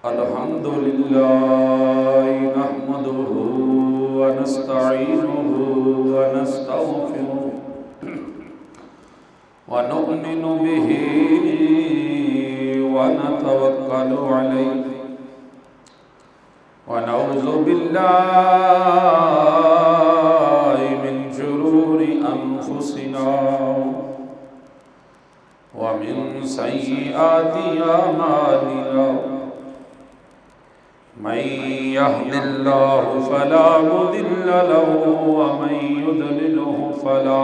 الحمد لله نحمده ونستعينه ونستغفره ونؤمن به ونتوكل عليه ونعوذ بالله من شرور أنفسنا ومن سيئات أعمالنا من يهد الله فلا مضل له ومن يضلله فلا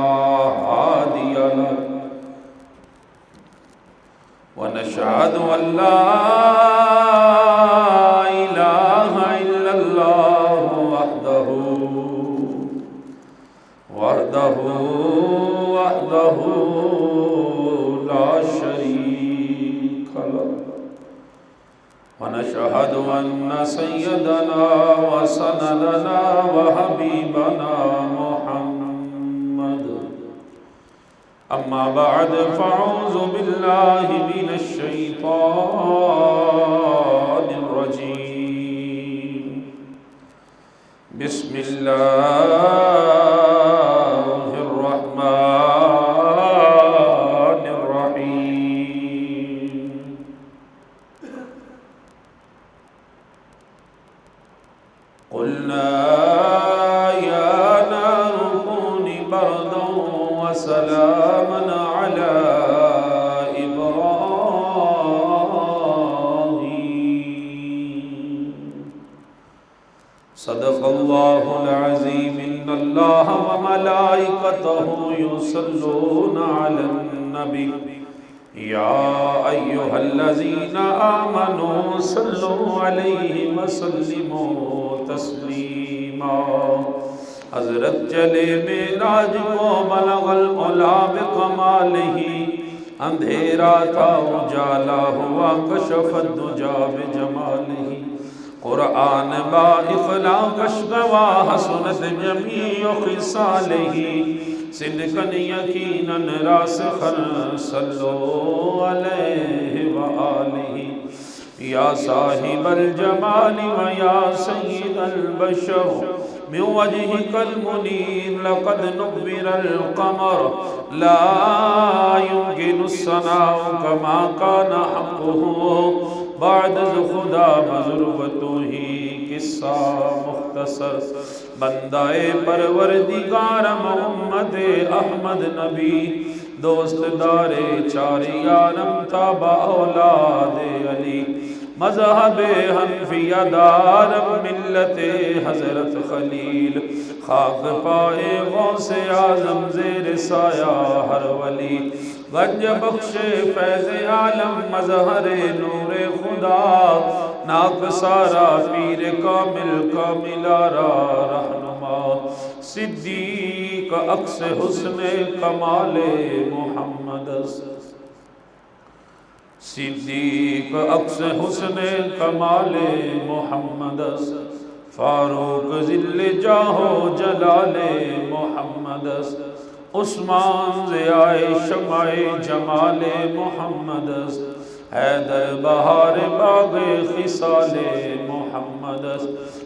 هادي له ونشهد أن لا إله إلا الله وحده لا شريك له ونشهد أن سيدنا وسندنا وحبيبنا محمد أما بعد فأعوذ بالله من الشيطان الرجيم بسم الله الرحمن الرحيم قلنا يا نار كوني بردا وسلاما على إبراهيم صدق الله العظيم إن الله وملائكته يصلون على النبي يا أيها الذين آمنوا صلوا عليه وسلموا تسليما حضرت چلے معراج کو بلغ العلا بکمالہ اندھیرا تھا اجالا ہوا کشف الدجا بجمالہ قرآن با اخلاقش گواہ حسنت جمیع خصالہ صدقاً یقیناً راسخاً صلو علیہ وآلہ یا صاحب الجمال و یا سید البشر من وجهك المنير لقد نبر القمر لا يمكن الصناع كما كان حقه بعد خدا مضروبتو ہی قصہ مختصر بندہ پروردگار محمد احمد نبی دوست دار چار یارم تابع اولاد علی مذہب حنفیہ دار ملت حضرت خلیل خاک پائے غوث اعظم زیر سایہ ہر ولی گنج بخش فیض عالم مظہر نور خدا ناک سارا پیر کامل کاملارا رہنما صدیق عکس حسن کمال محمد صدیق عکس حسن کمال محمد فاروق ذل جاہ جلال محمد عثمان ضیاء شمع جمال محمد حیدر بہار باغ خصال محمد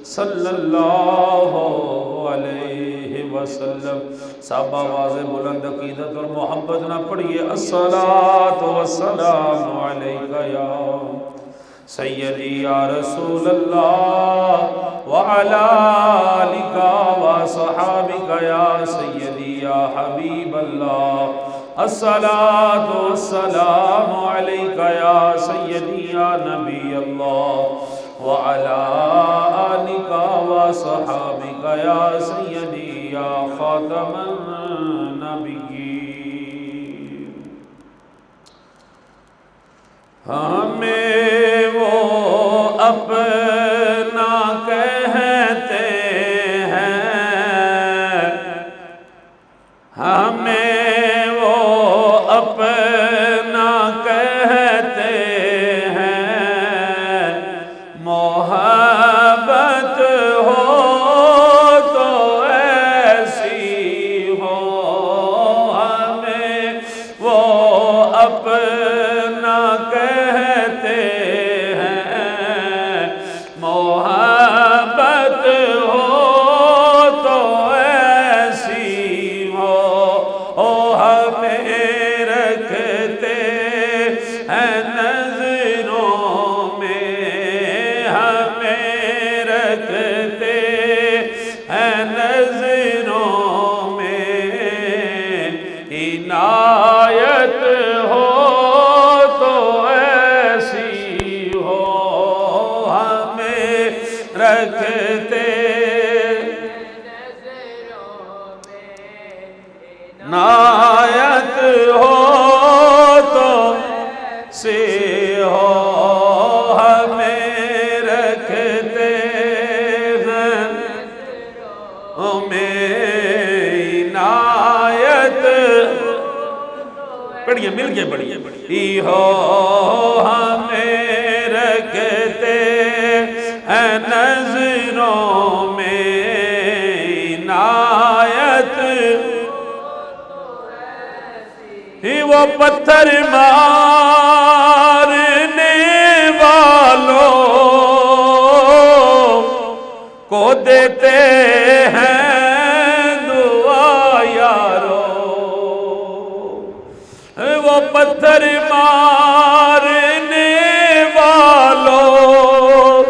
صلی اللہ علیہ وسلم صاحب آواز بلند عقیدت اور محبت نہ پڑھئے الصلاة والسلام علیکہ یا سیدی یا رسول اللہ وعلا آلکہ وصحابکہ یا سیدی یا حبیب اللہ الصلاة والسلام علیکہ یا سیدی یا نبی اللہ وعلا آلکہ وصحابکہ یا سیدی یا خاتم النبیین ہمیں وہ اپنا کہتے ہیں ہمیں وہ اپنا کہتے ہیں محبت ہو تو ایسی ہو ہمیں وہ اپنا کہتے ہے نظروں میں ہمیں رکھتے ہیں نظروں میں عنایت ہو تو ایسی ہو ہمیں رکھتے عنایت ہو تو سے ہو ہمیں رکھتے ہیں ہمیں عنایت پڑھیے مل کے پڑھیے ہو ہمیں رکھتے ہیں نظروں میں عنایت وہ پتھر مارنے والوں کو دیتے ہیں دعا یارو وہ پتھر مارنے والوں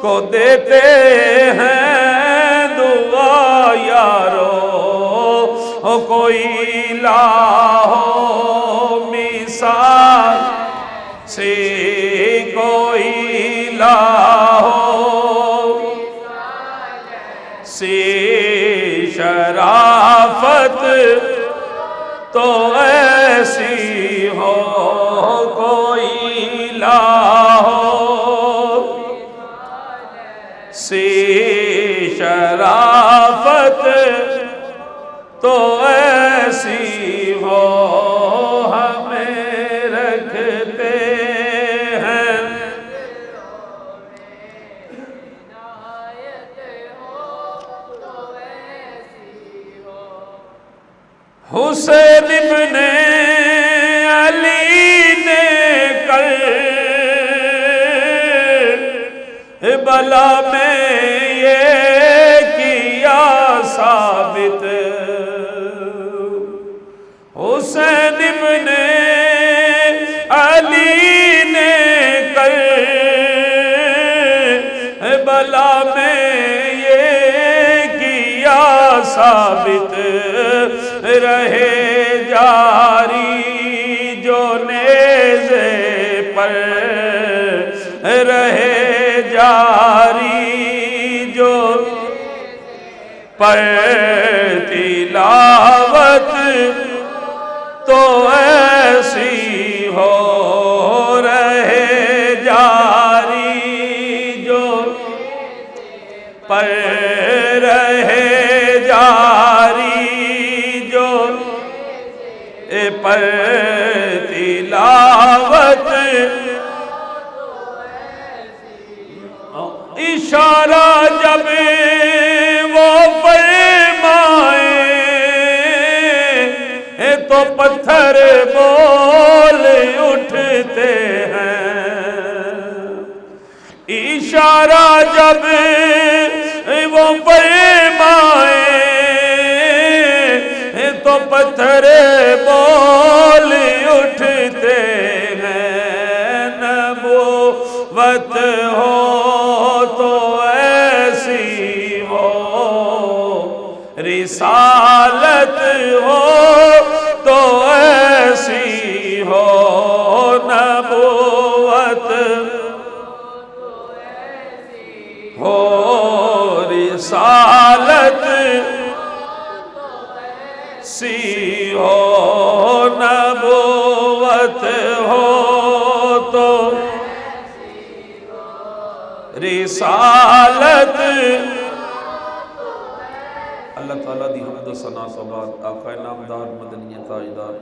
کو دیتے ہیں دعا یارو کوئی لاہو مثال سے کوئی لاہو سے شرافت تو ایسی ہو کوئی لاہو سے شرافت تو ایسی ہو ہمیں رکھتے ہیں حسین ابن علی نے کربلا میں یہ کیا ثابت حسین ابن علی نے کربلا میں یہ کیا ثابت رہے جاری جو نیزے پر رہے جاری جو پر تلاوت تو ایسی ہو رہے جاری جو پر رہے جاری جو پر تلاوت اشارہ جب وہ فرمائے تو پتھر بول اٹھتے ہیں اشارہ جب وہ فرمائے تو پتھر بول اٹھتے ہیں نبوت ہو تو ایسی ہو رسالت ہو تو ایسی ہو نبوت ہو رسالت سی ہو نبوت ہو تو رسالت اللہ تعالیٰ دی حمد و ثنا تو بعد آقا نامدار مدنی تاجدار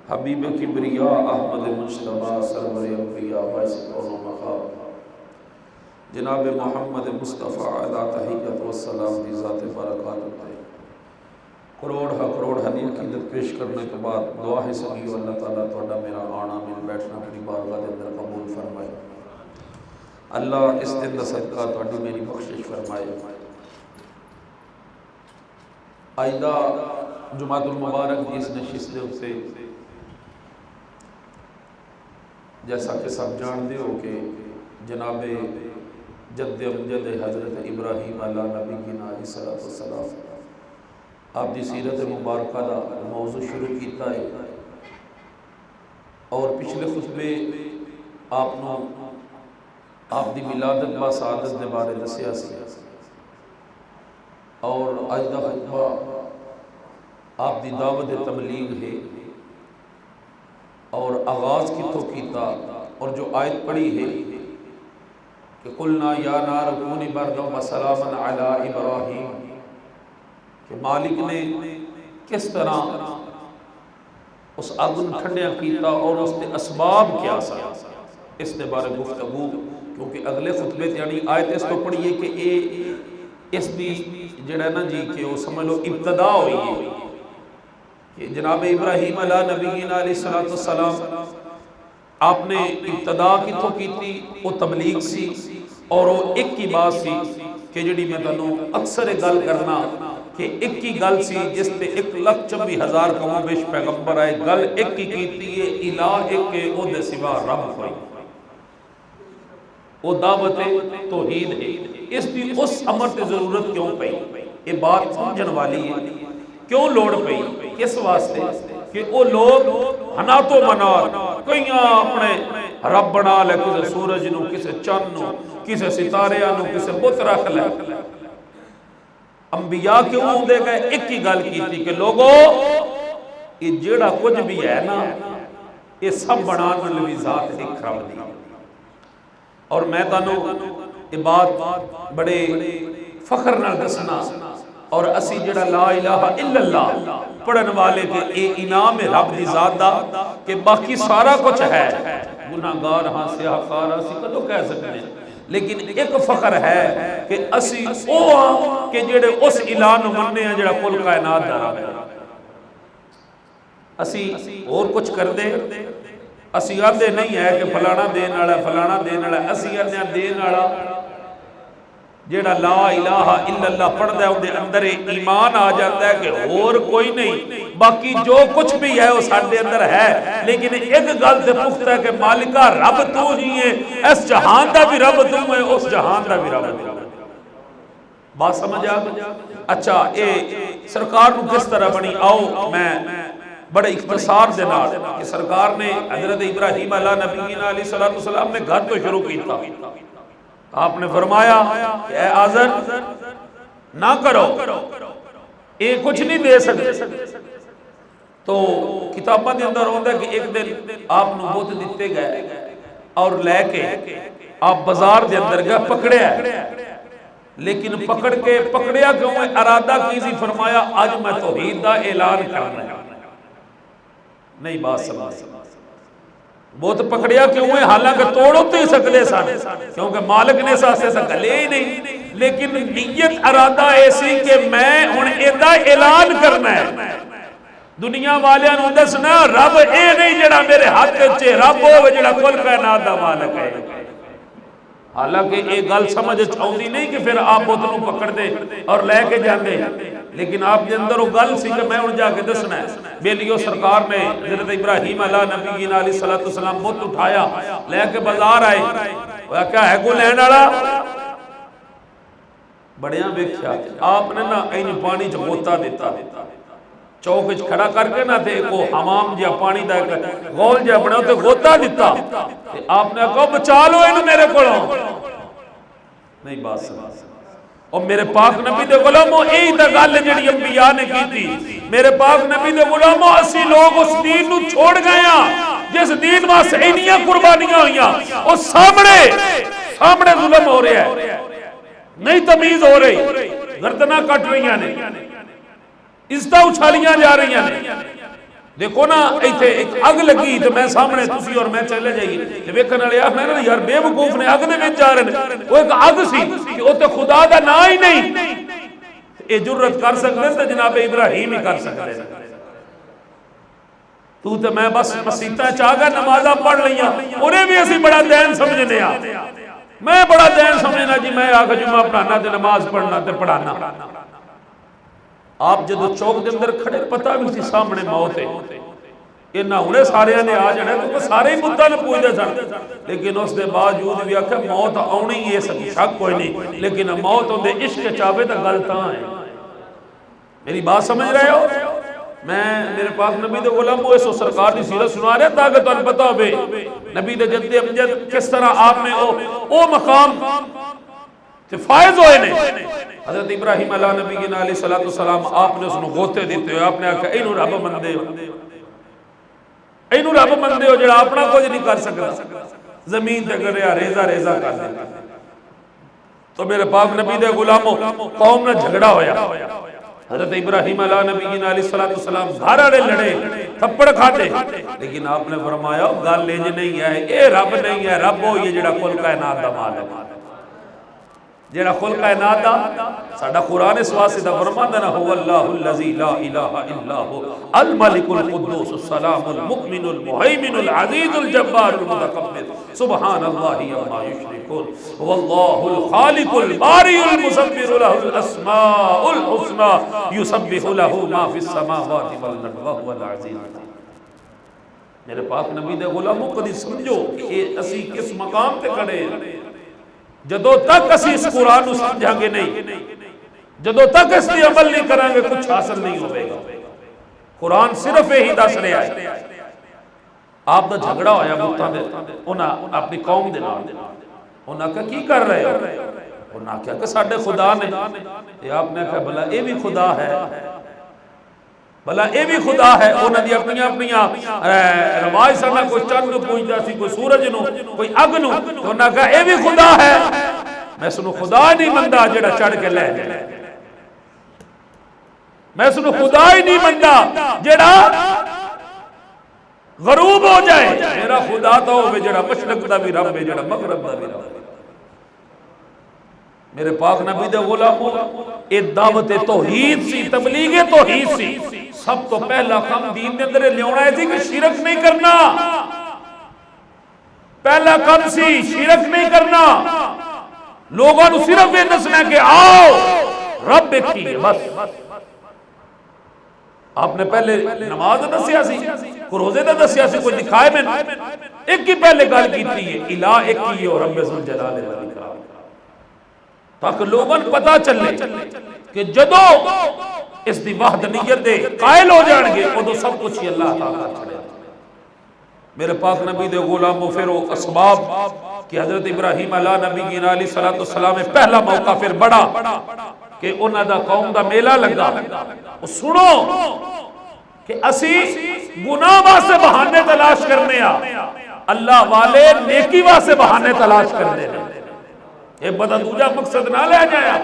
حبیب کبریا احمد مجتبی سرور انبیاء باعث کون و مقام جناب محمد مصطفیٰ علیہ تحیت و سلام دی ذات برکات ہوتے کروڑ ہدیہ عقیدت پیش کرنے کے بعد دعا ہے سبھی اللہ تعالیٰ توڑا میرا آنا مل بیٹھنا اپنی بارگاہ دے اندر قبول فرمائے اللہ اس دن دا صدقہ توڑی میری بخشش فرمائے آئندہ جمعۃ المبارک کی اس نشست سے جیسا کہ سب جانتے ہو کہ جناب جد امجد حضرت ابراہیم علیہ نبینا علیہ السلام آپ دی سیرت مبارکہ دا موضوع شروع کیتا ہے، اور پچھلے خطبے آپ دی ولادت با سعادت دے بارے دسیا سی، اور اج دا خطبہ آپ دی دعوت تبلیغ ہے، اور آغاز کتوں کیتا اور جو آیت پڑھی ہے کہ قلنا یا نار کونی بردا و سلاما علی ابراہیم، کہ مالک نے کس طرح اس آگن ٹھنڈیا کیتا اور اس کے اسباب کیا سا، اس نے بارے گفتگو، کیونکہ اگلے خطبے یعنی آیت اس کو پڑھیے کہ اس دی جڑا نا جی کہ وہ سمجھ لو ابتدا ہوئی ہے کہ جناب ابراہیم علیہ نبینا علیہ السلام آپ نے ابتدا کتوں کی تھی، وہ تبلیغ سی، اور وہ ایک کی بات سی کہ جڑی میں تنوں اکثر گل کرنا کہ ایک کی گل سی جس تے 1,24,000 کم و بیش پیغمبر آئے، گل ایک کی کیتی ہے، الہ ایک کے او دے سوا رب ہوئی، وہ دعوت توحید ہے۔ اس دی اس امر تے ضرورت کیوں پئی؟ یہ بات سمجھن والی ہے، کیوں لوڑ پئی؟ کس واسطے کہ وہ لوگ حنات و منات کئیاں اپنے رب بنا لے، کسے سورج نو، کسے چند نو، کسے ستاریاں نو، کسے بت رکھ لے۔ انبیاء کیوں ہوندے گئے؟ ایک ہی گل کی تھی کہ لوگو یہ جیڑا کچھ بھی ہے نا یہ سب بنانے لوی ذات ایک رب دی، اور میں تانوں یہ بات بڑے فخر نہ دسنا، اور اسی جڑا لا الہ الا اللہ پڑھن والے کے اے انعام رب دی ذات دا کہ باقی سارا کچھ ہے، گناہگار ہاں سیاہکار اسی کدوں کہہ سکتے ہیں، لیکن ایک فخر ہے کہ اسی او ہاں کہ جڑے اس الہ نو مننے ہیں جڑا کل کائنات دا رب ہے۔ اسی اور کچھ کر دے، اسی آدھے نہیں ہے کہ فلانا دین والا فلانا دین والا، اسی آدھے دین والا جیڑا لا الہ الا اللہ پڑھ دے ان دے اندر ایمان آ جاتا ہے کہ اور کوئی نہیں، باقی جو کچھ بھی ہے وہ ساڈے اندر ہے، لیکن ایک گل تے پختہ ہے کہ مالکہ رب تو ہی ہے، اس جہان دا بھی رب تو ہے، اس جہان دا بھی رب تو ہے۔ بات سمجھ آ گئی؟ اچھا اے سرکار نو کس طرح بنی؟ آؤ میں بڑے اختصار دے نال کہ سرکار نے حضرت ابراہیم علیہ نبینا علیہ السلام نے گھر تو شروع کیتا، آپ نے فرمایا کہ اے آزر نہ کرو، یہ کچھ نہیں دے سکتے۔ تو کتابہ دے اندر ہوندہ ہے کہ ایک دن آپ نو بت دیتے گئے اور لے کے آپ بازار دے اندر گئے، پکڑے ہیں، لیکن پکڑیا کیوں ہے؟ ارادہ کیسی فرمایا آج میں توحید دا اعلان کرنا ہے، نہیں بات سمجھ بہت پکڑیا کیوں ہے؟ حالانکہ توڑو تو ہی سکتے سن، کیونکہ مالک نے ساسے سے گلے ہی نہیں، لیکن نیت ارادہ ایسی کہ میں ان ایدہ اعلان کرنا ہے، دنیا والے انہوں دسنا رب اے نہیں جڑا میرے ہاتھ چے، رب ہو جڑا کل کائنات دا مالک ہے۔ حالانکہ ایک گل سمجھ چھوندی نہیں کہ پھر آپ بت نو پکڑ دے اور لے کے جاندے، لیکن آپ کے اندر وہ گل سی کہ میں ان جا کے دسنا ہے۔ بیلیو سرکار نے حضرت ابراہیم علیہ نبینا علیہ السلام بت اٹھایا، لے کے بازار آئے، وہ کیا ہے کو لین والا؟ بڑیاں بیکھیا آپ نے نا این پانی چ غوطہ دیتا، چوک وچ کھڑا کر کے نہ تے کو حمام جا پانی دا غول جا بنا تے غوطہ دیتا، تے آپ نے کہا بچا لو اینو میرے کولوں، نہیں بات سمجھ۔ اور میرے پاک نبی دے غلاموں ایہی تے گل جڑی انبیاء نے کی تھی، میرے پاک نبی دے غلاموں اسی لوگ اس دین نو چھوڑ گیا جس دین واسطے اینیاں قربانیاں ہوئیاں، اور سامنے ظلم ہو رہا ہے، نہیں تمیز ہو رہی، گردناں کٹ رہی ہیں، عزتہ اچھالیاں جا رہی ہیں۔ دیکھو نا ایتھے ایک اگ لگی تو میں سامنے تسی اور میں چلے جائیے تے ویکھن والے آکھنا نا یار بے وقوف نے اگ دے وچ جا رہے ہیں، وہ ایک اگ سی کہ او تے خدا دا نا ہی نہیں، اے جرت کر سکتے تے جناب ابراہیم ہی کر سکتے۔ تو تے میں بس مسیتاں چاہ گا نمازاں پڑھ لیاں، انہیں بھی اسی بڑا دین سمجھنے آ، میں بڑا دین سمجھنا جی میں آکھ جمعہ پڑھانا تے نماز پڑھنا تے پڑھانا۔ آپ جدو چوک دے اندر کھڑے پتہ بھی سی سامنے موت ہے، انہاں ہونے سارے نے آ جانا کیونکہ سارے ہی بتاں نے پوچھتے سن، لیکن اس دے باوجود بھی آکھا موت آنی ہے، شک کوئی نہیں، لیکن موت ان دے عشق چاہے تو گل تاں ہے۔ میری بات سمجھ رہے ہو؟ میں میرے پاک نبی دے غلام ہوئے سو سرکار دی سیرت سنا رہا تاکہ تو ان پتہ ہوئے نبی دے جد امجد کس طرح آپ میں او مقام تے فائز ہوئے نے۔ حضرت ابراہیم علیہ نبی علیہ السلام آپ نے اس نے غوطے دیتے ہوئے آپ نے آکھا اینو رب مندے ہو، اینو رب مندے ہو جڑا اپنا کچھ نہیں کر سکتا، زمین تے کریا ریزہ ریزہ کر دے۔ تو میرے پاک نبی دے غلاموں قوم نے جھگڑا ہویا، حضرت ابراہیم علیہ نبی علیہ السلام گھر لڑے تھپڑ کھاتے، لیکن آپ نے فرمایا گل لے نہیں ہے، اے رب نہیں ہے، رب ہو یہ جڑا کل کائنات دا مالک ہے، جڑا کل کائنات دا۔ ساڈا قرآن اس واسطے دا فرماندا نا هو اللہ الذی لا الہ الا هو الملک القدوس السلام المؤمن المہیمن العزیز الجبار المتکبر سبحان اللہ عما یشرکون هو اللہ الخالق الباری المصور له الاسماء الحسنى یسبح له ما فی السماوات والارض وهو العزیز الحکیم۔ میرے پاک نبی دے غلاموں کدی سمجھو کہ اسی کس مقام تے کھڑے ہیں، جدو تک اسی اس قرآن کو سمجھا گے نہیں، جدو تک اس کی عمل نہیں کریں گے کچھ حاصل نہیں ہوئے گا۔ قرآن صرف یہی دس رہا ہے۔ آپ دا جھگڑا ہویا بتاں دے انہاں اپنی قوم دے نال، انہاں کہا کی کر رہے ہو؟ انہاں کہا کہ ساڈے خدا نے، یہ آپ نے کہا بھلا اے بھی خدا ہے، بھلا اے بھی خدا ہے۔ انہاں دی اپنی اپنی رواج سنا، کوئی چند نو پوچھدا سی، کوئی سورج نو، کوئی اگ نو، تو انہاں کہا اے بھی خدا ہے۔ میں سنو خدا نہیں مندا جڑا چڑھ کے لے جائے، میں سنو خدا ہی نہیں مندا جڑا غروب ہو جائے۔ میرا خدا تو ہوئے جڑا مشرق دا بھی رب ہے، جڑا مغرب دا بھی رب ہے۔ میرے پاک نبی دے غلاموں اے دعوت توحید سی، تبلیغ توحید سی۔ سب تو پہلا کام دین دے اندر لیونا ہے کہ شرک نہیں کرنا، پہلا کام سی شرک نہیں کرنا۔ لوگوں نے صرف یہ دسنا کہ آؤ رب ایک ہی ہے بس۔ آپ نے پہلے نماز دسیا سی، کوئی روزے دا دسیا سی، کوئی دکھائے میں ایک ہی پہلے گل کیتی ہے، الہ ایک ہی ہے اور رب ذوالجلال والاکرام، تاکہ لوگوں کو پتہ چلے کہ جدو اس دی وحدانیت دے قائل ہو جان گے ادو سب کچھ ہی اللہ تعالیٰ چھڑے۔ میرے پاک نبی دے غلاموں پھر وہ اسباب کہ حضرت ابراہیم علیہ نبی علیہ السلام میں پہلا موقع پھر بڑا کہ انہاں دا قوم دا میلہ لگا۔ سنو کہ اسی گناہ واسطے بہانے تلاش کرنے آ، اللہ والے نیکی واسطے بہانے تلاش کرنے ہیں۔ یہ بدا دوجہ مقصد نہ لے جایا،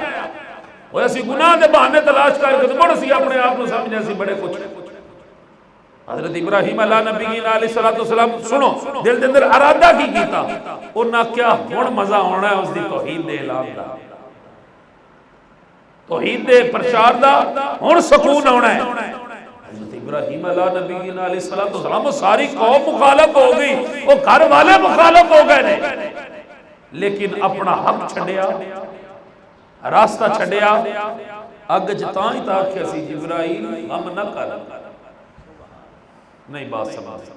وہ ایسی گناہ دے بہانے تلاش کر کے بڑھ سی اپنے آپ کو سمجھے سی بڑے کچھ۔ حضرت ابراہیم علیہ نبی علیہ السلام سنو دل دے اندر ارادہ کی کیتا، انہاں کیا ہن مزہ ہونا ہے اس دی توحید دے اعلان دا، توحید دے پرچار دا ہن سکون ہونا ہے۔ حضرت ابراہیم علیہ نبی علیہ السلام ساری قوم مخالف ہو گئی، وہ گھر والے مخالف ہو گئے نے، لیکن اپنا حق چھڑیا، راستہ چھڑیا۔ اگ جتاں ہی تاکہ اسی جبرائیل غم نہ کر، نہیں بات سمجھ۔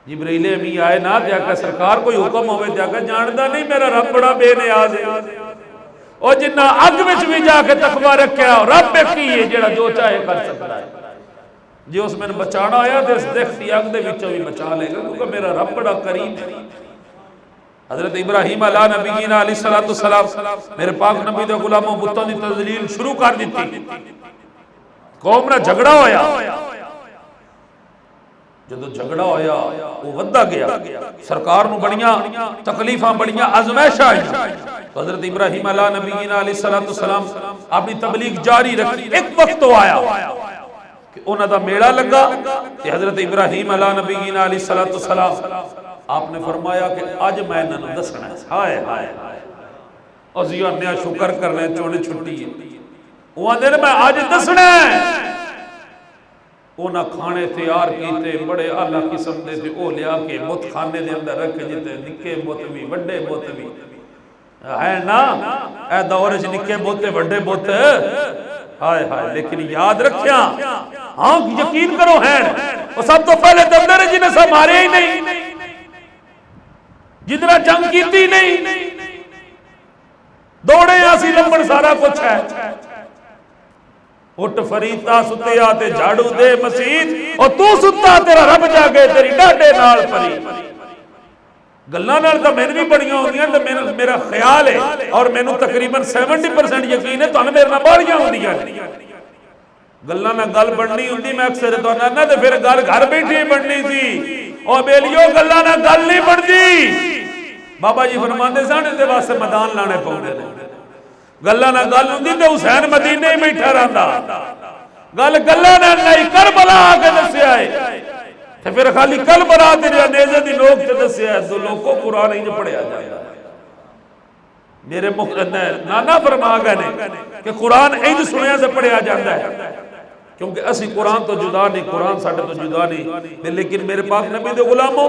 جبرائیل امی آئے نہ دیا کہ سرکار کوئی حکم ہوئے دیا کہ جاندہ نہیں میرا رب بڑا بے نیاز ہے، اور جنہ اگ وچ بھی جا کے تقوی رکھیا رب ایک ہی ہے جڑا جو چاہے کر سکتا ہے۔ جی اس میں بچانا آیا تو اس دیکھتی اگ دے وچوں بھی بچا لے گا کیونکہ میرا رب بڑا کریم ہے۔ حضرت ابراہیم علیہ نبی علیہ السلام میرے پاک نبی دے غلاموں بتوں دی تذلیل شروع کر دیتی، قوم نہ جھگڑا ہویا، جدو جھگڑا ہویا وہ ودہ گیا، سرکار نو بڑیاں تکلیفاں بڑیاں آزمائشاں آئیں۔ حضرت ابراہیم علیہ نبی علیہ السلام اپنی تبلیغ جاری رکھی۔ ایک وقت تو آیا کہ انہاں دا میڑا لگا کہ حضرت ابراہیم علیہ نبی علیہ السلام آپ نے فرمایا کہ آج میں انہوں دسنا ہے، ہائے ہائے اور زیانیاں شکر کرنے چونے چھٹی ہے، وہاں دیر میں آج دسنا ہے۔ اونا کھانے تیار کیتے بڑے اعلیٰ قسم دے تھے، او لیا کے بت کھانے دے اندر رکھ جتے نکے بت بھی وڈے بت بھی ہے نا، اے دورج نکے بوتے وڈے بوتے ہائے ہائے، لیکن یاد رکھیا ہاں یقین کرو ہیں وہ سب تو پہلے تو اندر ہے جنہیں سب مارے ہی نہیں، جتنا جنگ کیتی نہیں، دوڑے آسی لمبڑ سارا کچھ ہے، اٹھ فریتا ستیا تے جھاڑو دے مسیح، اور تو ستا تیرا رب جاگے تیری ڈاڈے نال پری۔ گلاں نال تو میں بھی بڑیاں ہوندیاں تے میرا خیال ہے اور مینوں تقریباً 70% یقین ہے تانوں میرے نال بڑیاں ہوندیاں گلاں نال گل بننی ہوندی میں اکثر تو نہ تے پھر گل گھر بیٹھی بننی سی، او بیلیو گلاں نال گل نہیں بنتی۔ بابا جی فرماندے سن دے واسطے میدان لانے پاؤندے نے، گلاں نال گل ہوندی تے حسین مدینے ہی بیٹھا رہندا، گل گلاں نال نہیں کربلا آ کے دسیا ہے تے پھر خالی کربلا تے نیزے دی نوک تے دسیا ہے تو لوگوں قرآن ہی نہیں پڑھیا جاتا۔ میرے نانا فرما گئے نے کہ قرآن اینج سنیا سے پڑھیا جاتا ہے، کیونکہ اسی قرآن تو جدا نہیں، قرآن ساڈے تو جدا نہیں، لیکن میرے پاک نبی دے غلاموں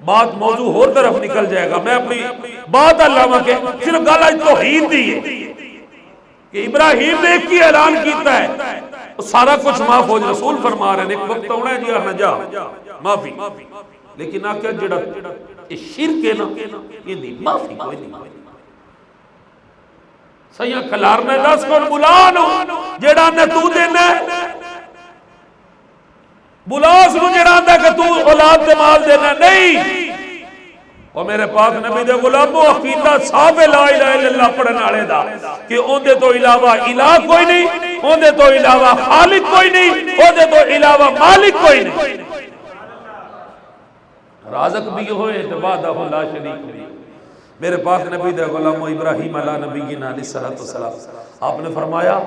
بات موضوع ہور طرف نکل جائے گا۔ میں اپنی بات اللہ کے صرف گل آج توحید دی ہے کہ ابراہیم نے ایک ہی اعلان کیتا ہے سارا کچھ معاف ہو جائے، رسول فرما رہے ہیں ایک وقت ہونا ہے جی نجا معافی، لیکن آکھیا جڑا شرک ہے نا یہ دی معافی کوئی نہیں۔ سیاں کلار نے 10 کون بلانو جڑا نے تو دینا ہے بلاس نو جڑا ہے کہ تو اولاد دے مال دینا نہیں۔ اور میرے پاک نبی دے غلاموں عقیدہ صاحب لا الہ الا اللہ پڑھن والے دا کہ اون دے تو علاوہ الہ کوئی نہیں، اون دے تو علاوہ خالق کوئی نہیں، اون دے تو علاوہ مالک کوئی نہیں، رازق بھی ہوئے تو وحدہ لا شریک بھی۔ میرے پاک نبی دے غلاموں ابراہیم علیہ نبینا علیہ السلام آپ نے فرمایا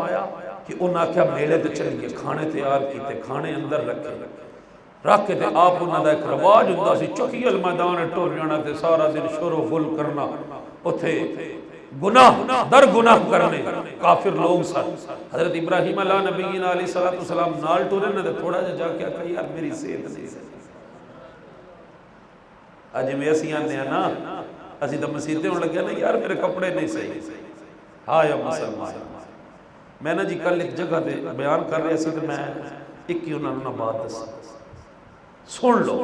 کہ انہاں کیا میلے تے چلیے کھانے تیار کیتے، کھانے اندر رکھے رکھ کے تے آپ انہاں دا ایک رواج ہوندا سی چوکی میدان ٹر جانا تے سارا دن شور و غل کرنا، اوتھے گناہ در گناہ کرنے کافر لوگ سن۔ حضرت ابراہیم علیہ نبینا علیہ السلام نال ٹرے نہ تے تھوڑا جا کے کہا یار میری صحت نہیں ہے، اج میں اسی آنے ہیں نا اسی تو مسیحتے ہونے لگے نا یار میرے کپڑے نہیں صحیح، ہاں یا مسلمان۔ میں نے جی کل ایک جگہ دے بیان کر رہے سی تو میں ایک ہی انہوں نے بات دس سن لو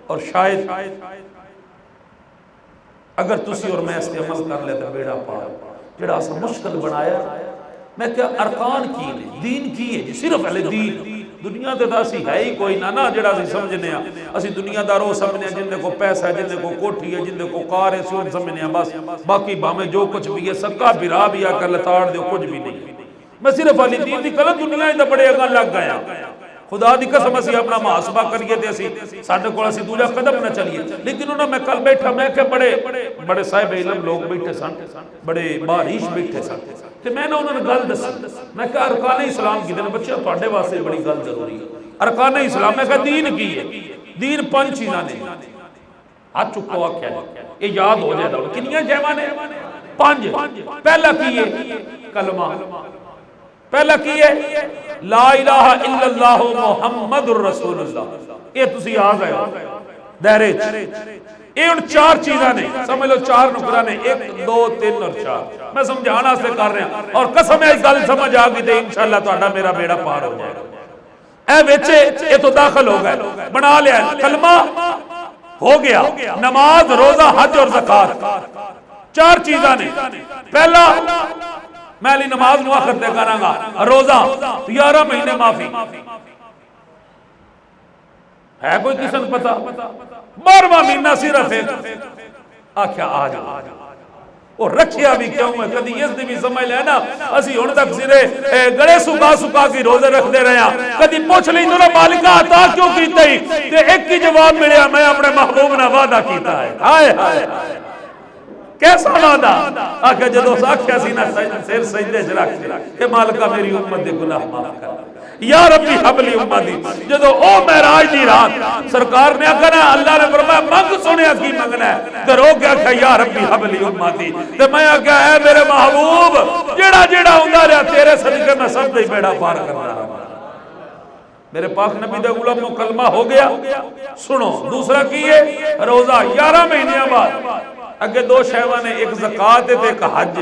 اور شاید اگر تسی اور میں اس پہ عمل کر لیتے بیڑا پار جڑا اسا مشکل بنایا۔ میں کیا ارکان کی ہے دین کی ہے صرف اہل دین، دنیا تے تا اسی ہے ہی کوئی نہ جڑا اسی سمجھنے ہیں، اسی دنیا داروں سمجھنے ہیں جن دے کو پیسہ ہے، جن دے کو کوٹھی ہے، جن دے کو کار ہے، سون سمجھنے ہیں بس، باقی باہمیں جو کچھ بھی ہے سکا برا بھی آ کر لتاڑ دے کچھ بھی نہیں۔ میں صرف علی دین دی کلم دنیا ہی دا بڑے اگاں لگ گیا، خدا دی قسم اسی اپنا محاسبہ کریے تے اسی ساڈے کول اسی دوجا قدم نہ چلیے۔ لیکن انہوں میں کل بیٹھا میں کہ بڑے صاحب علم لوگ بیٹھے سن، بڑے باریش بیٹھے سن تے میں نے انہوں نے گل دسی، میں کہ ارکان اسلام کی دن بچے تواڈے واسطے بڑی گل ضروری ہے۔ ارکان اسلام میں کہ دین کی ہے، دین 5 چیزاں نے، ہاتھ چکو آکھیا یہ یاد ہو جائے گا کنیاں جیواں نے 5۔ پہلا کی ہے کلمہ، پہلا کی ہے لا الہ الا اللہ محمد الرسول اللہ، یہ تسی آ گئے ہو دائرے چ۔ یہ ان 4 چیزاں نے، سمجھ لو 4 نکرہ نے، 1 2 3 اور 4 میں سمجھانا سے کر رہے ہیں اور قسم ہے اس گل سمجھ آ گئی تے انشاءاللہ تہاڈا میرا بیڑا پار ہو جائے گا۔ اے بچے یہ تو داخل ہو گئے، بنا لیا کلمہ ہو گیا، نماز روزہ حج اور زکات 4 چیزاں نے۔ پہلا میں علی نماز نو آخر تے کراں گا، روزہ 11 مہینے معافی ہے کوئی کسن پتا 12واں مہینہ صرف ہے آکھیا آ جا اور رکھیا بھی کیوں ہے کدی اس دی بھی سمجھ لے نا اسی ہن تک سرے گڑے سکا کی روزے رکھ دے رہے ہیں، کدی پوچھ لیں تو مالکہ عطا کیوں کیتا ہی تے ایک ہی جواب ملیا میں اپنے محبوب نے وعدہ کیتا ہے۔ ہائے ہائے کیسا وعدہ آکھا جدو ساکھیا سی نا سر سجدے چ رکھ کہ مالکہ میری امت دے گناہ معاف کر یا ربی حبلی امتی۔ جدو او معراج دی رات سرکار نے کہا اللہ نے فرمایا منگ سنیا کی منگنا ہے تے رو کے آکھا یا ربی حبلی امتی تے میں آکھا اے میرے محبوب جڑا جڑا ہوندا رہیا تیرے صدقے میں سب دا بیڑا پار کرنا رہا۔ میرے پاک نبی دے غلاموں کلمہ ہو گیا، سنو دوسرا کی ہے روزہ 11 مہینے بعد اگے 2 شیواں نے، ایک زکات تے ایک حج۔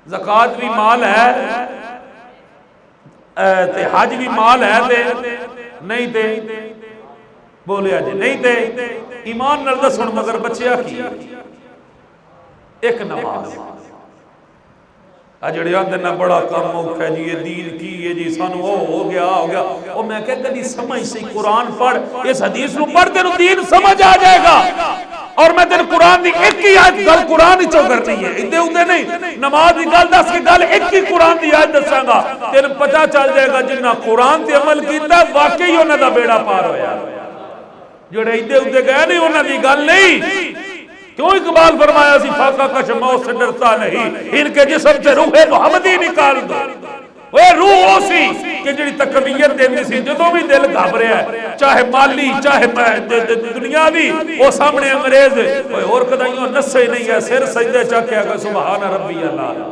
زکات بھی مال ہے، تے حج بھی مال ہے تے نہیں تے بولیا جی نہیں تے ایمان نال دسن مگر بچیا کی ایک نماز جڑے آندے نہ بڑا کام موقع ہے جی یہ دین کی ہے جی سانو ہو گیا او میں کہ کدی سمجھ سی قرآن پڑھ اس حدیث نو پڑھ تینوں دین سمجھ آ جائے گا اور میں تین قرآن دی ایک ہی آیت گل قرآن ہی چو کرنی ہے ادھے ادھے نہیں نماز دی گل دس کی گل ایک ہی قرآن دی آیت دساں گا تین پتہ چل جائے گا جنہ قرآن تے عمل کیتا واقعی انہاں دا بیڑا پار ہویا جڑے ادھے ادھے گئے نہیں انہاں دی گل نہیں کیوں اقبال فرمایا سی فاقہ کش موت سے ڈرتا نہیں ان کے جسم سے روح محمدی نکال دو وہ روح ہو سی کہ جڑی تقویت دیندی سی جدوں بھی دل گھبرے ہے چاہے مالی چاہے دنیاوی وہ سامنے انگریز کوئی اور کدائیوں نسے نہیں ہے سر سجدے چاکے آگا سبحان ربی اللہ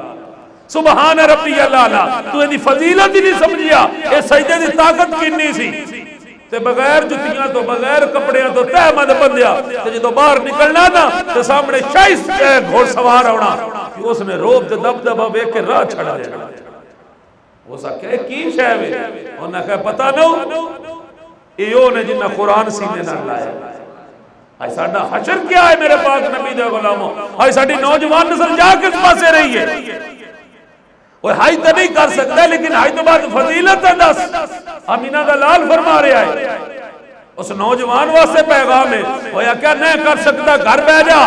سبحان ربی اللہ تو یہ فضیلت ہی نہیں سمجھیا یہ سجدے دی طاقت کنی سی تے بغیر جتیاں تو بغیر کپڑیاں تو تہ مد بندیا تے جدو باہر نکلنا نا تے سامنے شائس گھوڑ سوار ہونا کہ اس نے روب تے دب دبا بے کے راہ چھڑا دینا وہ سا کہے کی شہوے انہوں نے کہا پتہ نو ایو نے جنہ قرآن سینے نہ لائے آئی ساڑھا حشر کیا ہے میرے پاک نبی دے غلاموں آئی ساڑھی نوجوان نسل جا کس پاسے رہی ہے وہ ہائی تو نہیں کر سکتا لیکن ہائی تو بات فضیلت ہے دس امینہ دا لال فرما رہے آئے اس نوجوان واسے پیغام ہے وہ یا کیا نہیں کر سکتا گھر بہ جا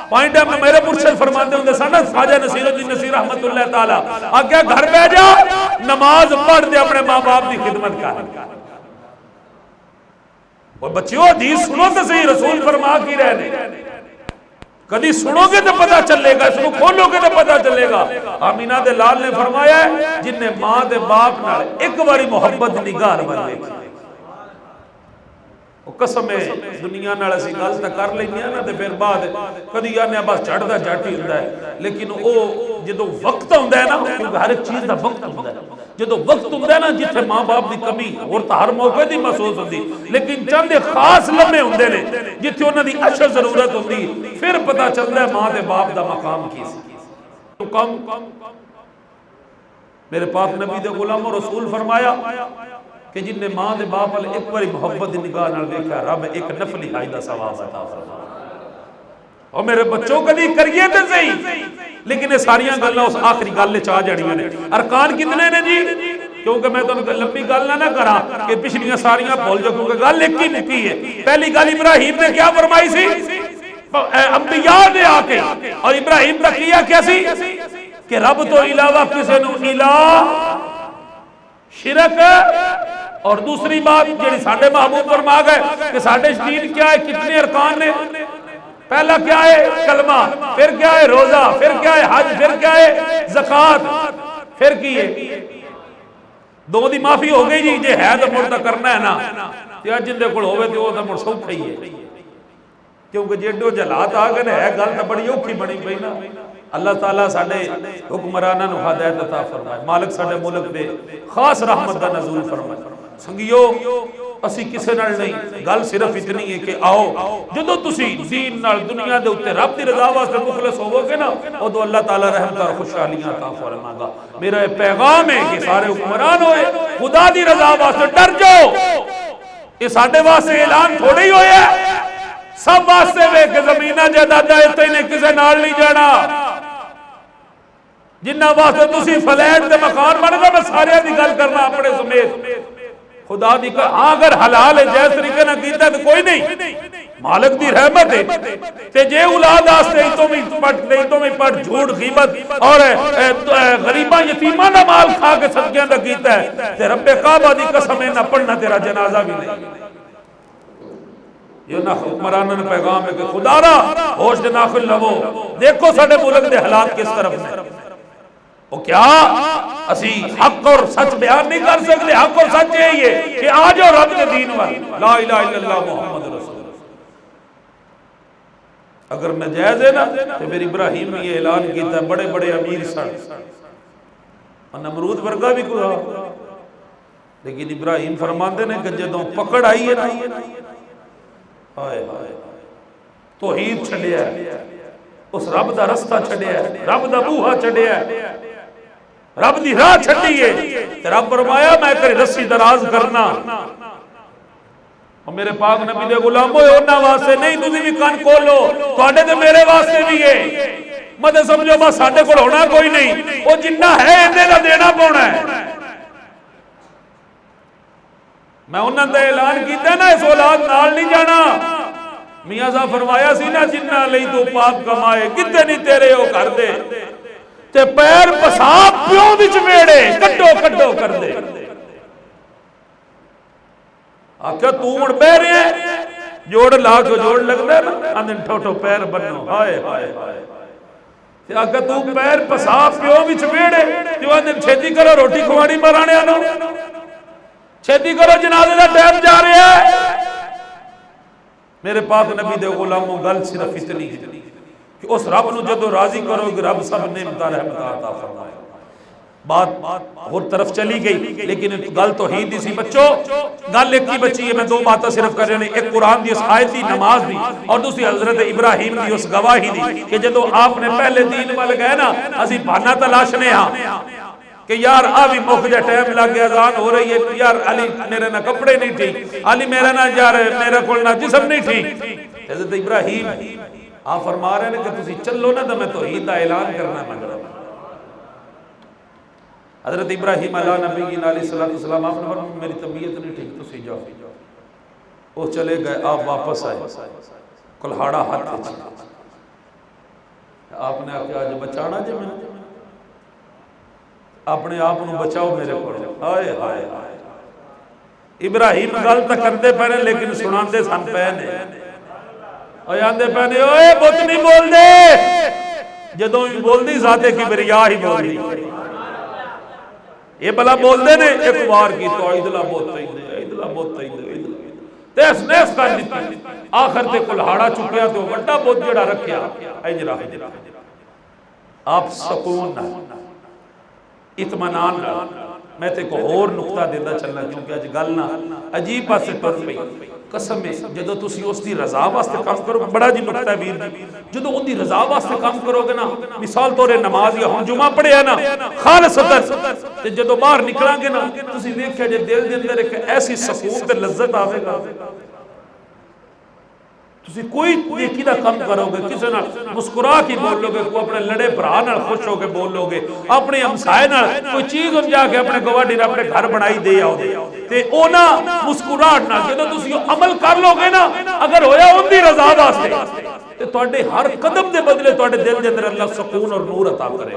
پوائنٹ ہے میرے مرشد فرماتے ہوں سانا خواجہ نصیر الدین نصیر رحمت اللہ تعالیٰ آگیا گھر بہ جا نماز پڑھ دے اپنے ماں باپ دی خدمت کر وہ بچیوں حدیث سنو تو صحیح رسول فرما کی رہنے کدی سنو گے تو پتہ چلے گا سنو کھولو گے تو پتہ چلے گا آمینہ دے لال نے فرمایا ہے جن نے ماں دے باپ نال ایک باری محبت نگاہ بن لے وہ قسم ہے دنیا نال اسی گل تے کر لینی نا تے پھر بعد کدی آنے بس چڑھدا جٹ ہی ہوندا ہے لیکن او جدوں وقت ہوندا ہے نا کیونکہ ہر ایک چیز دا وقت ہوندا ہے جدوں وقت ہوندا ہے نا جتھے ماں باپ دی کمی اور تا ہر موقع دی محسوس ہوندی لیکن چند خاص لمحے ہوندے نے جتھے انہاں دی اشد ضرورت ہوندی پھر پتہ چلدا ہے ماں تے باپ دا مقام کی سی کم میرے پاک نبی دے غلاموں رسول فرمایا کہ جن نے ماں دے باپ والے ایک باری محبت دی نگاہ نال دیکھا رب ایک نفلی حج دا ثواب عطا فرما اور میرے بچوں کدی کریے تے صحیح لیکن یہ ساریاں گلاں اس آخری گل وچ آ جڑیاں نے ارکان کتنے نے جی کیونکہ میں تانوں لمبی گل نہ کراں کہ پچھلیاں ساریاں بھول جاؤ کیونکہ گل ایک ہی مکی ہے پہلی گل ابراہیم نے کیا فرمائی سی انبیاء نے آ کے اور ابراہیم کا کیا کیا سی کہ رب تو علاوہ کسی نو الہ شرک اور دوسری بات جڑی ساڈے محبوب فرما گئے کہ ساڈے دین کیا ہے کتنے ارکان نے پہلا کیا ہے کلمہ پھر کیا ہے روزہ پھر کیا ہے حج پھر کیا ہے زکوٰۃ پھر کی ہے دو دی معافی ہو گئی جی جے ہے تو مڑ تے کرنا ہے نا تے جن دے کول ہوے تے او تے مڑ سوکھا ہی ہے کیونکہ جیڈو جلات آ گئے ہے گل تے بڑی اوکھی بنی پئی نا اللہ تعالیٰ ساڑھے حکمرانہ نو ہدایت عطا فرمائے مالک ساڑھے ملک دے خاص رحمت دا نزول فرمائے سنگیو اسی کسے نال نہیں گل صرف اتنی ہے کہ آؤ جدو تسی دین نال دنیا دے اتے رب دی رضا واسطے مخلص ہوو گے نا او تو اللہ تعالیٰ رحمت اور خوشحالیاں عطا فرمائے گا میرا پیغام ہے کہ سارے حکمران ہوئے خدا دی رضا واسطے ڈر جاؤ یہ ساڑھے واسطے اعلان تھوڑے ہی ہوئے سب واسطے وے کہ زمینہ جائیداد تے نے کسے نال نہیں جانا جنہ واسطے تسی فلیٹ دے مکان بن گا میں سارے دی گل کرنا اپنے سمیت خدا دی کہ اگر حلال ہے جیس طریقے نہ کیتا ہے تو کوئی نہیں مالک دی رحمت ہے تے جے اولاد واسطے تو میں پٹ جھوٹ غیبت اور غریباں یتیماں دا مال کھا کے صدقیاں دا کیتا ہے تے رب کعبہ دی قسم نہ پڑھنا تیرا جنازہ بھی نہیں یہ نہ حکمرانہ نے پیغام ہے کہ خدا را ہوش دے ناخل لو دیکھو ساڑھے ملک دے حالات کس طرف نے وہ کیا اسی حق اور سچ بیان نہیں کر سکتے حق اور سچ یہی ہے کہ آج اور رب کے دین وال لا الہ الا اللہ محمد رسول اگر ناجائز ہے نا تو پھر ابراہیم نے یہ اعلان کیتا ہے بڑے بڑے امیر سن اور نمرود ورگا بھی کوئی لیکن ابراہیم فرماندے نے کہ جدوں پکڑ آئی ہے نا توحید چھڑیا ہے اس رب دا رستہ چھڑیا ہے رب دا بوہا چھڑیا ہے رب دی راہ چھڈی ہے تے رب فرمایا میں کری رسی دراز کرنا اور میرے پاک نبی دے غلامو انہاں واسطے نہیں تسی بھی کان کھولو تواڈے تے میرے واسطے بھی ہے مت سمجھو بس ساڈے کول ہونا کوئی نہیں او جنہ ہے اینے دا دینا پونا ہے میں انہاں دا اعلان کیتا نا اس اولاد نال نہیں جانا میاں صاحب فرمایا سی نا جنہ لئی تو پاپ کمائے کتے نہیں تیرے او کر دے تے پیر پساب پیوں وچ میڑے کڈو کڈو کر دے آکھا تو مڑ بہ رہے ہیں جوڑ لا کے جوڑ لگتا ہے نا اندن ٹھوٹو پیر بنو ہائے ہائے ہائے تے آکھا تو پیر پساب پیوں وچ میڑے جو اندن چھتی کرو روٹی کھواڑی مرانے آنو چھتی کرو جنازے دا ٹائم جا رہے ہیں میرے پاک نبی دے غلاموں گل صرف اتنی ہے کہ اس رب نو جدو راضی کرو کہ رب سب نعمتاں رحمتاں عطا فرمائے بات اور طرف چلی گئی لیکن گل توحید دی سی بچو گل ایک کی بچی ہے میں دو باتیں صرف کر رہے ہیں ایک قرآن دی اس آیت دی نماز دی اور دوسری حضرت ابراہیم دی اس گواہی دی کہ جدو آپ نے پہلے دین وال گئے نا اسی بہانہ تلاشنے ہاں کہ یار آبی موقع جا ٹائم لگ گیا اذان ہو رہی ہے یار علی میرے نہ کپڑے نہیں ٹھیک علی میرا نہ یار میرا کول نہ جسم نہیں ٹھیک حضرت ابراہیم آپ فرما رہے ہیں کہ تسی چلو نا تو میں توحید دا اعلان کرنا من رہا حضرت ابراہیم علیہ نبی علیہ السلام آپ نے فرمایا میری طبیعت نہیں ٹھیک تسی جاؤ وہ چلے گئے آپ واپس آئے کلہاڑا ہاتھ آپ نے آج بچانا جی میں اپنے آپ نو بچاؤ میرے کو آئے آئے ابراہیم گل تک کرتے پہنے لیکن سناندے سن پہنے اور آندے پہنے اوے بت نہیں بول دے جدوں بھی بول دی ذاتے کی بریا ہی بول دی یہ بلا بول دے نے ایک بار کی تو ایدلا بہت تیندے ایدلا بہت تیندے تیس نیس کر دیتی آخر تے کلہاڑا چکیا تو وڈا بہت جڑا رکھیا ایجرا آپ سکون نہ اطمینان نہ میں تے کو اور نقطہ دیتا چلنا کیونکہ اج گل نہ عجیب پاسے ٹر پئی قسم ہے جدو تسی اس دی رضا واسطے کام کرو بڑا جی نقطہ ویر جی جدو ان دی رضا واسطے کام کرو گے نا مثال طور نماز یا ہم جمعہ پڑھے ہے نا خالصتاً تے جدو باہر نکلاں گے نا تسی دیکھیا جے دل دے اندر ایک ایسی سکون تے لذت آوے گا تسی کوئی نیکی دا کم کرو گے کسی نہ مسکرا کی بول لو گے کوئی اپنے لڑے برا نہ خوش ہو کے بول لو گے اپنے ہمسائے نہ کوئی چیز ہم جا کے اپنے گواڈی نے اپنے گھر بنائی دے آؤ دے تے او نا مسکراہٹ نہ جدوں تسی عمل کر لو گے نا اگر ہویا ان دی رضا واسطے تے تواڈے ہر قدم دے بدلے تواڈے دل دے اندر اللہ سکون اور نور عطا کرے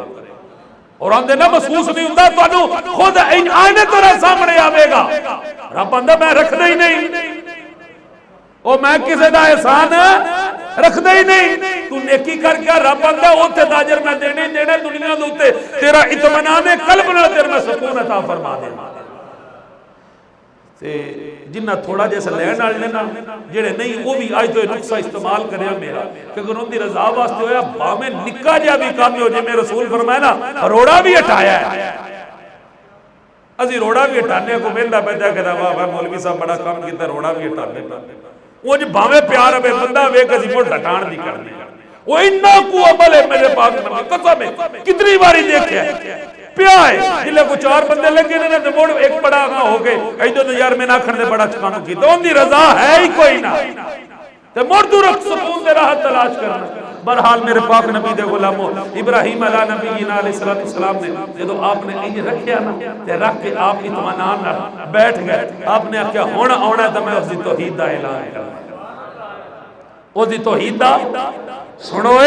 اور آندے نہ محسوس نہیں ہوندا تانوں خود آئینے طرح سامنے آوے گا رب آندا میں رکھنا ہی نہیں او میں کسے دا احسان رکھ دے ہی نہیں تو نیکی کر کے رب آندا اوتھے تاجر میں دینے دینے دنیا دے اوتے تیرا اطمینان قلب نال تیرے میں سکون عطا فرما دے تے جنہ تھوڑا جیسا لین والے نا جڑے نہیں وہ بھی آج تو نقصہ استعمال کریا میرا کہ اگر ان دی رضا واسطے ہویا باہیں نکا جا بھی کام ہو جائے میں رسول فرمایا نا روڑا بھی ہٹایا ہے ازی روڑا بھی ہٹانے کو ملتا پیدا کہتا واہ مولوی صاحب بڑا کام کیتا روڑا بھی ہٹانے وہ جو باہیں پیار ہے بندہ وے کسی موڑ ہٹان نہیں کرنے وہ انہا کو عمل ہے میرے پاک نبی قسم ہے کتنی باری دیکھے پیا ہے جلے کو چار بندے لگے نے تو موڑ ایک بڑا آگاں ہو گئے ایدو تو یار میں نہ کھڑنے بڑا چکانوں کی تو ان دی رضا ہے ہی کوئی نہ تو موڑ تو رکھ سکون دے راحت تلاش کرنا برحال میرے پاک نبی دے غلاموں ابراہیم علیہ نبی علیہ السلام نے جدو آپ نے انج رکھیا نا تے رکھ کے آپ اطمینان نہ بیٹھ گئے آپ نے کیا ہونا آنا تو میں اس دی توحید دا اعلان کرنا اس دی توحید دا سنو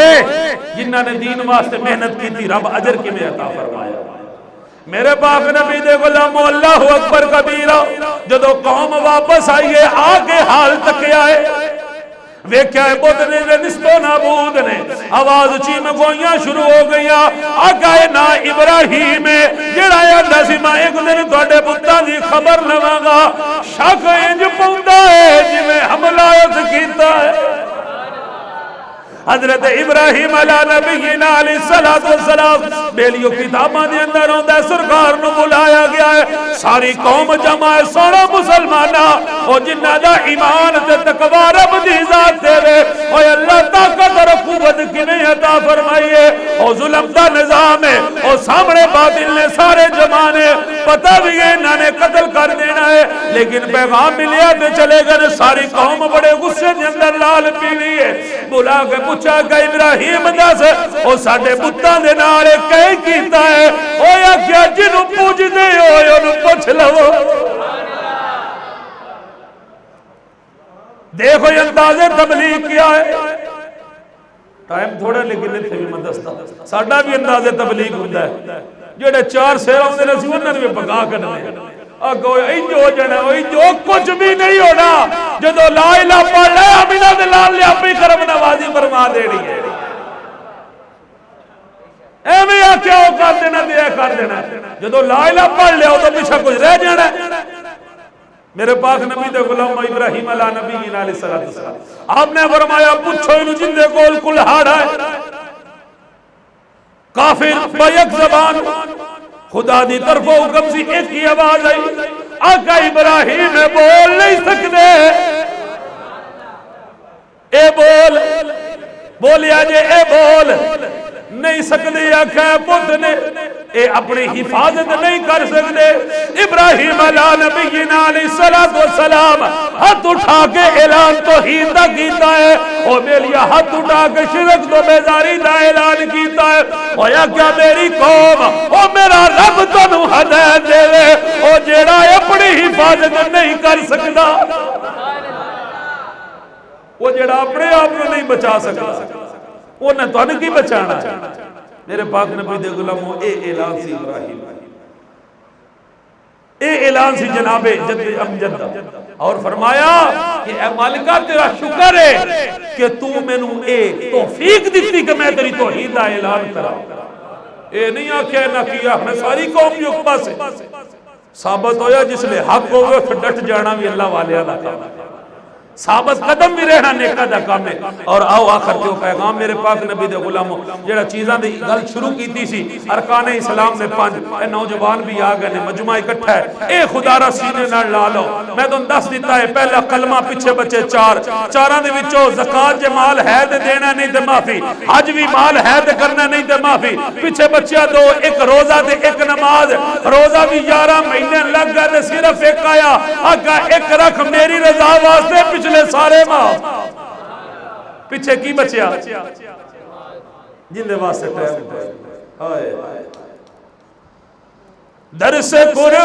جنہاں نے دین واسطے محنت کی تھی رب اجر کی میں عطا فرمایا میرے پاک نبی دے غلاموں اللہ اکبر کبیرہ جدو قوم واپس آئیے آگے حال تک آئے ویکھیا ہے بودنے نے نسبو نابود نے آواز چیم گوئیاں شروع ہو گیا آگائے نا ابراہیم جڑا یا نسیمہ ایک دن توڑے بطا دی خبر لواں شک انج پوندا ہے جی میں حملہ کیتا ہے حضرت ابراہیم علیہ نبینا علیہ السلام بیلیو کتاباں دے اندر ہوندہ سرکار نو بلایا گیا ہے ساری قوم جمع ہے سوڑا مسلمانہ او جنہ دا ایمان تے تقوی رب دی ذات دے وے او اللہ طاقت اور قوت کنے عطا فرمائیے او ظلم دا نظام ہے او سامنے باطل نے سارے جمانے پتہ بھی ہے انہوں نے قتل کر دینا ہے لیکن پیغام ملیا تے چلے گئے ساری قوم بڑے غصے دے اندر لال پیلی ہے بلا کے پوچھا کہ ابراہیم دس او ساڈے بتاں دے نال کی کیتا ہے او یا کیا جنوں پوچھ دے ہو اونوں پوچھ لو دیکھو یہ انداز تبلیغ کیا ہے ٹائم تھوڑا لیکن اتنے بھی میں دستا ساڈا بھی انداز تبلیغ ہوتا ہے جڑے چار سیر آؤندے نے سی انہاں نے پکا کرنے اگو انجو جڑا جو کچھ بھی نہیں ہونا جدو لا الہ پڑھ لے امینہ دے لال لے اپنی کرم نوازی فرما دینی ہے ایویں آ کیا ہو کر دینا دیا کر دینا جدو لا الہ پڑھ لے تو پیچھے کچھ رہ جانا میرے پاک نبی دے غلام ابراہیم علیہ نبی علیہ السلام آپ نے فرمایا پوچھو انہوں جن دے کول کلہاڑ ہے کافر بیک زبان خدا دی طرف حکم سی ایک ہی آواز آئی آقا ابراہیم بول نہیں سکتے اے بول بولیا جے اے بول نہیں سکتے آقا پت نے اے اپنی حفاظت نہیں کر سکتے ابراہیم علیہ نبی علیہ السلام ہاتھ اٹھا کے اعلان توحید دا کیتا ہے او میلیا ہاتھ اٹھا کے شرک تو بیزاری دا اعلان کیتا ہے او یا کیا میری قوم او میرا رب تنو ہدایت دے لے او جیڑا اپنی حفاظت نہیں کر سکتا وہ جیڑا اپنے آپ کو نہیں بچا سکتا وہ نہ تو انہیں کی بچانا ہے میرے پاک نبی دے غلاموں اے اعلان سی ابراہیم اے اعلان سی جناب جد امجد اور فرمایا کہ اے مالکہ تیرا شکر ہے کہ تو میں نو اے توفیق دیتی کہ میں تیری توحید دا اعلان کرا اے نہیں آکھیا نہ کیا میں ساری قوم یقبہ سے ثابت ہویا جس لئے حق ہوگا پھر ڈٹ جانا بھی اللہ والے اللہ کا ثابت قدم بھی رہنا نیکہ دا کام ہے اور آؤ آخر کے پیغام میرے پاک نبی دے غلاموں جڑا چیزاں دی گل شروع کی تھی سی ارکان اسلام نے 5 اے نوجوان بھی آگئے نے مجمع اکٹھا ہے اے خدا را سینے نہ لالو میں تو دس دیتا ہے پہلا کلمہ پچھے بچے چاراں دے وچوں زکاة جے مال ہے دے دینا نہیں دے معافی حج بھی مال ہے دے کرنا نہیں دے معافی پچھے بچیا 2 ایک روزہ دے ایک نماز روزہ بھی 11 مہینے لگ گئے صرف ایک آیا آقا ایک رکھ میری رضا واسطے پچھلے سارے ماں پیچھے کی بچیا جن دے واسطے ٹائم آئے درس قرآن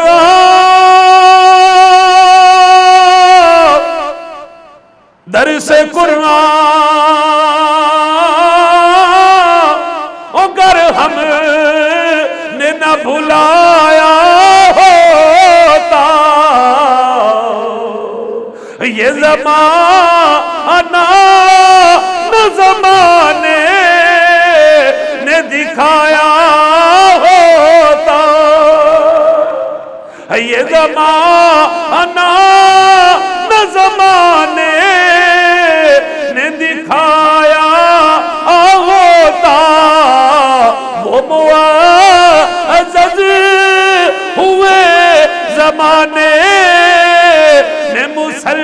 درس قرآن اگر ہم نے نہ بھلایا ہوتا یہ زمانہ نہ زمانے نے دکھایا ہوتا یہ زمانہ نہ زمانے نے دکھایا ہوتا وہ معزز ہوئے زمانے نے مسلمان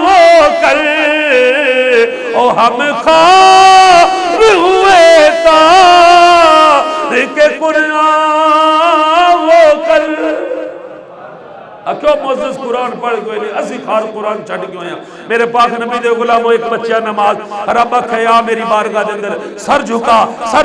ہو کر او ہم خواب ہوئے تاریخ قرآن ہو کر کیوں معزز قرآن پڑھ گئے نہیں اسی خار قرآن چھٹ گئے ہیں میرے پاک نبی دے غلاموں ایک بچہ نماز رب کھیا میری بارگاہ دے اندر سر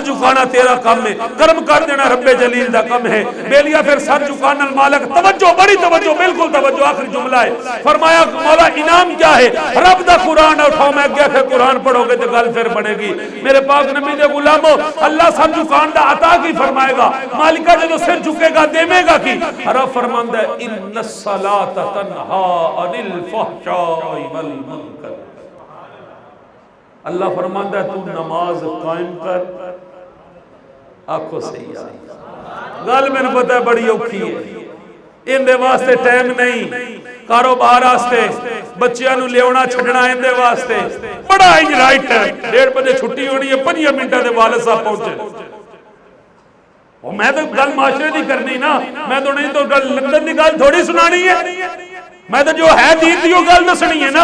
جھکانا تیرا کام ہے کرم کر دینا رب جلیل دا کم ہے بیلیا پھر سر جھکانا المالک توجہ بڑی توجہ بالکل توجہ آخری جملہ ہے فرمایا مولا انعام کیا ہے رب دا قرآن اٹھاؤ میں گیا پھر قرآن پڑھو گے تو گل پھر بڑھے گی میرے پاک نبی دے غلاموں اللہ سر جھکان دا عطا کی فرمائے گا مالکہ جو سر جھکے گا دیمے گا کی رب فرماندہ ان الصلاة تنہا عن الفحشاء والمنکر اللہ فرماندہ ہے تو نماز قائم کر آنکھوں سے ہی آئی گل میں نے پتہ ہے بڑی اوکھی ہے ان دے واسطے ٹائم نہیں کاروبار واسطے بچیاں نو لیونا چھڑنا ان دے واسطے بڑا ہی رائٹ ہے 1:30 بجے چھٹی ہونی ہے 5 منٹوں دے والد صاحب پہنچے میں تو گل معاشرے نہیں کرنی نا میں تو نہیں تو لندن دی گل تھوڑی سنانی ہے میں تو جو ہے دین دی وہ گل دسنی ہے نا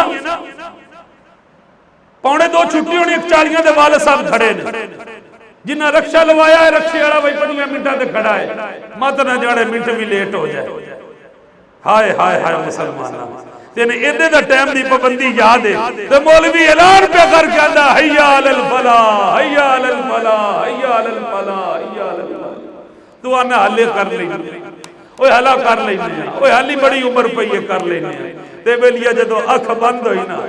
1:45 چھٹی ہونی 40 دے والد صاحب کھڑے نے جنہ رکشہ لوایا ہے رکشے والا بھائی 5 منٹاں تے کھڑا ہے مت نہ جانے منٹ بھی لیٹ ہو جائے ہائے ہائے ہائے مسلمانہ تینے ایدے دا ٹائم دی پابندی یاد ہے تے مولوی اعلان پہ کر کے آندہ حیا علی الفلاح حیا علی الفلاح حیا علی الفلاح حیا علی الفلاح تو آنا حلے کر لینے اوہ حلہ کر لینے اوہ حلی بڑی عمر پہ یہ کر لینے تے بلیا جدو اکھ بند ہوئی نا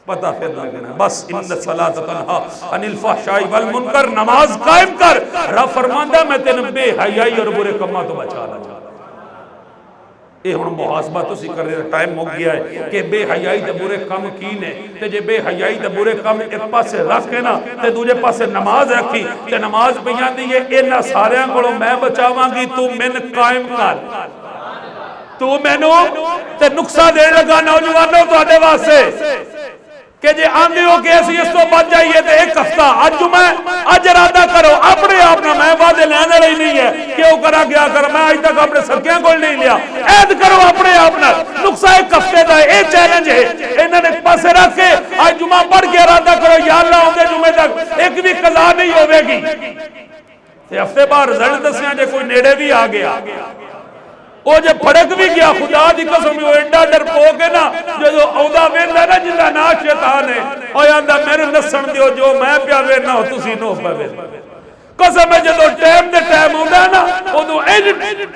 پتہ پھر لگنا بس ان الصلاۃ تنہا عن الفحشاء والمنکر نماز قائم کر رب فرماندا میں تینوں بے حیائی اور برے کماں تو بچا لا اے ہن محاسبہ تو کر رہے ٹائم ہو گیا ہے کہ بے حیائی تے برے کم کین ہے تے جے بے حیائی تے برے کم ایک پاسے رکھ کے نا تے دوجے پاسے نماز رکھی تے نماز پیاں دی ہے انہاں ساریاں کولوں میں بچاواں گی تو من قائم کر تو مینوں تے نقصہ دین لگا نوجوانوں تواڈے واسطے کہ جے آندے ہو کہ ایسی اس تو بچ جائیے تے ایک ہفتہ آج جمعہ آج ارادہ کرو اپنے آپ نہ میں وعدے لینے رہی نہیں ہے کہ وہ کرا گیا کر میں آج تک اپنے سکیاں کو نہیں لیا عید کرو اپنے آپ نہ نقصہ ایک ہفتے دا اے چیلنج ہے انہوں نے پاسے رکھ کے آج جمعہ پڑھ کے ارادہ کرو یا اللہ ہوندے جمعہ تک ایک بھی قضا نہیں ہوئے گی تے ہفتے بعد رزلٹ دسیاں جے کوئی نیڑے بھی آ گیا وہ جب پھڑک بھی گیا خدا دی قسم میں وہ انڈا ڈر پو کے نا جو اودا ویندا نا جندا نا شیطان ہے او آندا میرے نسن دیو جو میں پیا وینا ہو تسی نو پے قسم ہے جدو ٹائم دے ٹائم ہوندا نا اودوں اج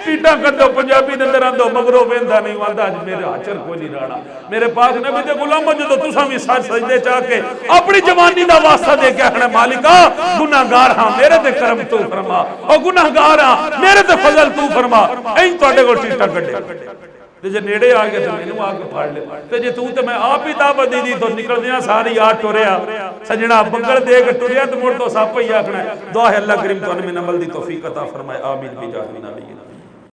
پیٹا کڈو پنجابی دے اندر آندو مگرو ویندا نہیں آندا اج میرے حاضر کوئی نہیں رانا میرے پاک نبی دے غلامو جدو تساں وی سج سجدے چاہ کے اپنی جوانی دا واسطہ دے کے آکھنا مالکا گناہگار ہاں میرے تے کرم تو فرما او گناہگار ہاں میرے تے فضل تو فرما این تواڈے کول ٹیٹا کڈے تے جے نیڑے آ گئے تے مینوں آ کے پھڑ لے تے جے تو تے میں آپ ہی دعوت دی تو نکل دیاں ساری آ ٹریا سجنا بنگل دے کے ٹریا تے مڑ تو سپ ہی آکھنا دعا ہے اللہ کریم تو ان میں عمل دی توفیق عطا فرمائے آمین بجاہ نبی